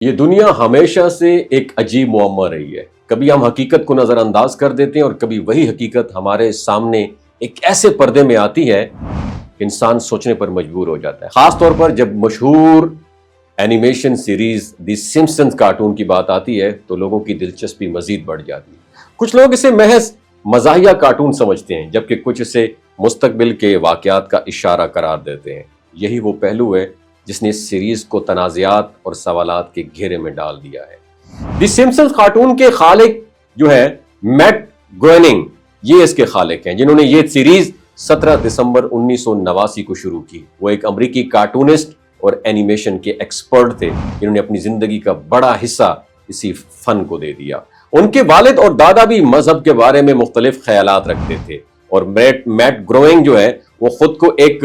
یہ دنیا ہمیشہ سے ایک عجیب معمہ رہی ہے۔ کبھی ہم حقیقت کو نظر انداز کر دیتے ہیں اور کبھی وہی حقیقت ہمارے سامنے ایک ایسے پردے میں آتی ہے کہ انسان سوچنے پر مجبور ہو جاتا ہے۔ خاص طور پر جب مشہور اینیمیشن سیریز دی سمپسنز کارٹون کی بات آتی ہے تو لوگوں کی دلچسپی مزید بڑھ جاتی ہے۔ کچھ لوگ اسے محض مزاحیہ کارٹون سمجھتے ہیں جبکہ کچھ اسے مستقبل کے واقعات کا اشارہ قرار دیتے ہیں۔ یہی وہ پہلو ہے جس نے اس سیریز کو تنازعات اور سوالات کے گھیرے میں ڈال دیا ہے۔ دی سمپسنز کارٹون کے خالق جو ہے میٹ گروئننگ، یہ اس کے خالق ہیں جنہوں نے یہ سیریز 17 دسمبر 1989 کو شروع کی۔ وہ ایک امریکی کارٹونسٹ اور اینیمیشن کے ایکسپرٹ تھے جنہوں نے اپنی زندگی کا بڑا حصہ اسی فن کو دے دیا۔ ان کے والد اور دادا بھی مذہب کے بارے میں مختلف خیالات رکھتے تھے اور میٹ گروئنگ جو ہے وہ خود کو ایک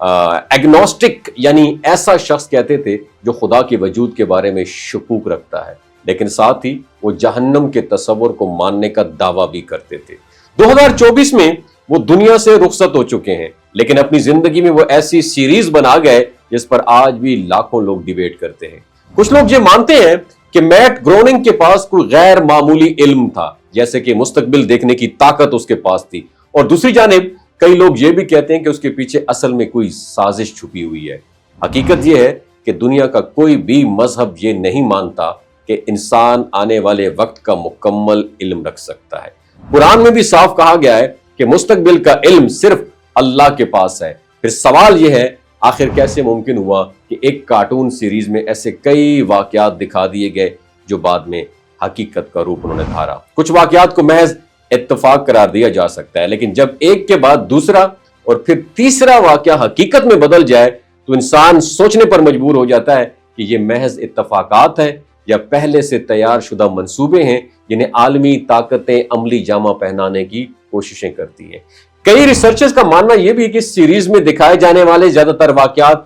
ایگنوسٹک یعنی ایسا شخص کہتے تھے جو خدا کے وجود کے بارے میں شکوک رکھتا ہے، لیکن ساتھ ہی وہ جہنم کے تصور کو ماننے کا دعویٰ بھی کرتے تھے۔ 2024 میں وہ دنیا سے رخصت ہو چکے ہیں، لیکن اپنی زندگی میں وہ ایسی سیریز بنا گئے جس پر آج بھی لاکھوں لوگ ڈیبیٹ کرتے ہیں۔ کچھ لوگ یہ مانتے ہیں کہ میٹ گروئنگ کے پاس کوئی غیر معمولی علم تھا، جیسے کہ مستقبل دیکھنے کی طاقت اس کے پاس تھی، اور دوسری جانب کئی لوگ یہ بھی کہتے ہیں کہ اس کے پیچھے اصل میں کوئی سازش چھپی ہوئی ہے۔ حقیقت یہ ہے کہ دنیا کا کوئی بھی مذہب یہ نہیں مانتا کہ انسان آنے والے وقت کا مکمل علم رکھ سکتا ہے۔ قرآن میں بھی صاف کہا گیا ہے کہ مستقبل کا علم صرف اللہ کے پاس ہے۔ پھر سوال یہ ہے آخر کیسے ممکن ہوا کہ ایک کارٹون سیریز میں ایسے کئی واقعات دکھا دیے گئے جو بعد میں حقیقت کا روپ انہوں نے دھارا۔ کچھ واقعات کو محض اتفاق قرار دیا جا سکتا ہے، لیکن جب ایک کے بعد دوسرا اور پھر تیسرا واقعہ حقیقت میں بدل جائے تو انسان سوچنے پر مجبور ہو جاتا ہے کہ یہ محض اتفاقات ہیں یا پہلے سے تیار شدہ منصوبے ہیں جنہیں عالمی طاقتیں عملی جامہ پہنانے کی کوششیں کرتی ہیں۔ کئی ریسرچرز کا ماننا یہ بھی ہے کہ اس سیریز میں دکھائے جانے والے زیادہ تر واقعات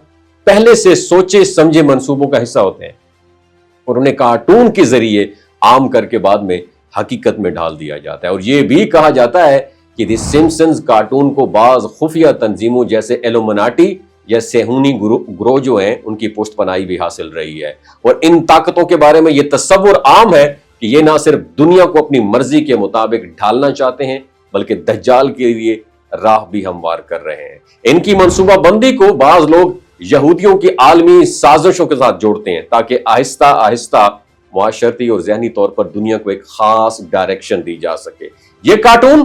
پہلے سے سوچے سمجھے منصوبوں کا حصہ ہوتے ہیں اور انہیں کارٹون کے ذریعے عام کر کے بعد میں حقیقت میں ڈال دیا جاتا ہے۔ اور یہ بھی کہا جاتا ہے کہ دی سمپسنز کارٹون کو بعض خفیہ تنظیموں جیسے ایلومناٹی یا سیہونی گروہ جو ہیں ان کی پشت پناہی بھی حاصل رہی ہے، اور ان طاقتوں کے بارے میں یہ تصور عام ہے کہ یہ نہ صرف دنیا کو اپنی مرضی کے مطابق ڈھالنا چاہتے ہیں بلکہ دجال کے لیے راہ بھی ہموار کر رہے ہیں۔ ان کی منصوبہ بندی کو بعض لوگ یہودیوں کی عالمی سازشوں کے ساتھ جوڑتے ہیں تاکہ آہستہ آہستہ معاشرتی اور ذہنی طور پر دنیا کو ایک خاص ڈائریکشن دی جا سکے۔ یہ کارٹون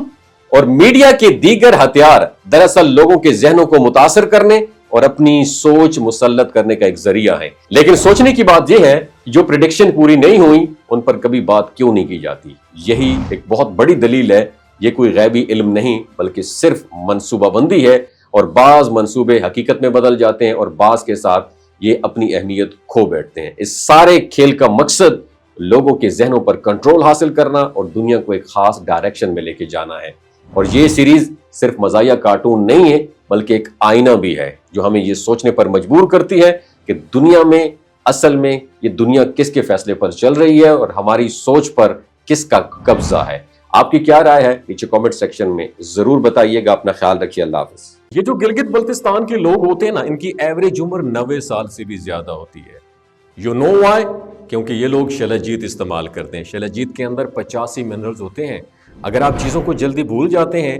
اور میڈیا کے دیگر ہتھیار دراصل لوگوں کے ذہنوں کو متاثر کرنے اور اپنی سوچ مسلط کرنے کا ایک ذریعہ ہے۔ لیکن سوچنے کی بات یہ ہے جو پریڈکشن پوری نہیں ہوئی ان پر کبھی بات کیوں نہیں کی جاتی۔ یہی ایک بہت بڑی دلیل ہے، یہ کوئی غیبی علم نہیں بلکہ صرف منصوبہ بندی ہے، اور بعض منصوبے حقیقت میں بدل جاتے ہیں اور بعض کے ساتھ یہ اپنی اہمیت کھو بیٹھتے ہیں۔ اس سارے کھیل کا مقصد لوگوں کے ذہنوں پر کنٹرول حاصل کرنا اور دنیا کو ایک خاص ڈائریکشن میں لے کے جانا ہے۔ اور یہ سیریز صرف مزاحیہ کارٹون نہیں ہے بلکہ ایک آئینہ بھی ہے جو ہمیں یہ سوچنے پر مجبور کرتی ہے کہ دنیا میں اصل میں یہ دنیا کس کے فیصلے پر چل رہی ہے اور ہماری سوچ پر کس کا قبضہ ہے۔ آپ کی کیا رائے ہے نیچے کامنٹ سیکشن میں ضرور بتائیے گا۔ اپنا خیال رکھیے، اللہ حافظ۔ یہ جو گلگت بلتستان کے لوگ ہوتے ہیں نا، ان کی ایوریج عمر 90 سال سے بھی زیادہ ہوتی ہے۔ You know why? کیونکہ یہ لوگ شلجیت استعمال کرتے ہیں۔ شلجیت کے اندر 85 منرلز ہوتے ہیں۔ اگر آپ چیزوں کو جلدی بھول جاتے ہیں،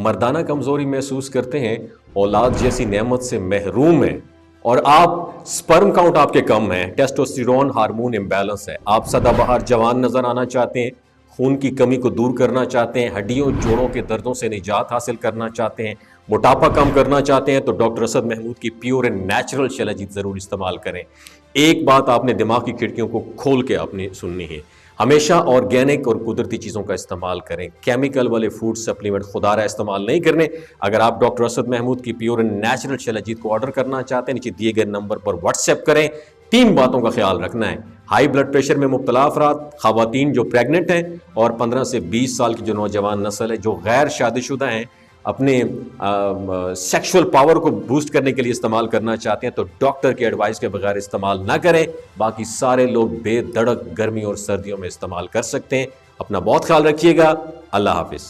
مردانہ کمزوری محسوس کرتے ہیں، اولاد جیسی نعمت سے محروم ہیں، اور آپ سپرم کاؤنٹ آپ کے کم ہیں، ٹیسٹوسٹیرون ہارمون امبیلنس ہے، آپ سدا بہار جوان نظر آنا چاہتے ہیں، خون کی کمی کو دور کرنا چاہتے ہیں، ہڈیوں جوڑوں کے دردوں سے نجات حاصل کرنا چاہتے ہیں، موٹاپا کم کرنا چاہتے ہیں، تو ڈاکٹر اسد محمود کی پیور اینڈ نیچرل شلجیت ضرور استعمال کریں۔ ایک بات آپ نے دماغ کی کھڑکیوں کو کھول کے اپنی سننی ہے، ہمیشہ آرگینک اور قدرتی چیزوں کا استعمال کریں، کیمیکل والے فوڈ سپلیمنٹ خدا رہا استعمال نہیں کرنے۔ اگر آپ ڈاکٹر اسد محمود کی پیور اینڈ نیچرل شلجیت کو آرڈر کرنا چاہتے ہیں، نیچے دیے گئے نمبر پر واٹس ایپ کریں۔ 3 باتوں کا خیال رکھنا ہے: ہائی بلڈ پریشر میں مبتلا افراد، خواتین جو پریگننٹ ہیں، اور 15 سے 20 سال کی جو نوجوان نسل ہے جو غیر شادی شدہ ہیں، اپنے سیکشول پاور کو بوسٹ کرنے کے لیے استعمال کرنا چاہتے ہیں تو ڈاکٹر کے ایڈوائس کے بغیر استعمال نہ کریں۔ باقی سارے لوگ بے دھڑک گرمی اور سردیوں میں استعمال کر سکتے ہیں۔ اپنا بہت خیال رکھیے گا۔ اللہ حافظ۔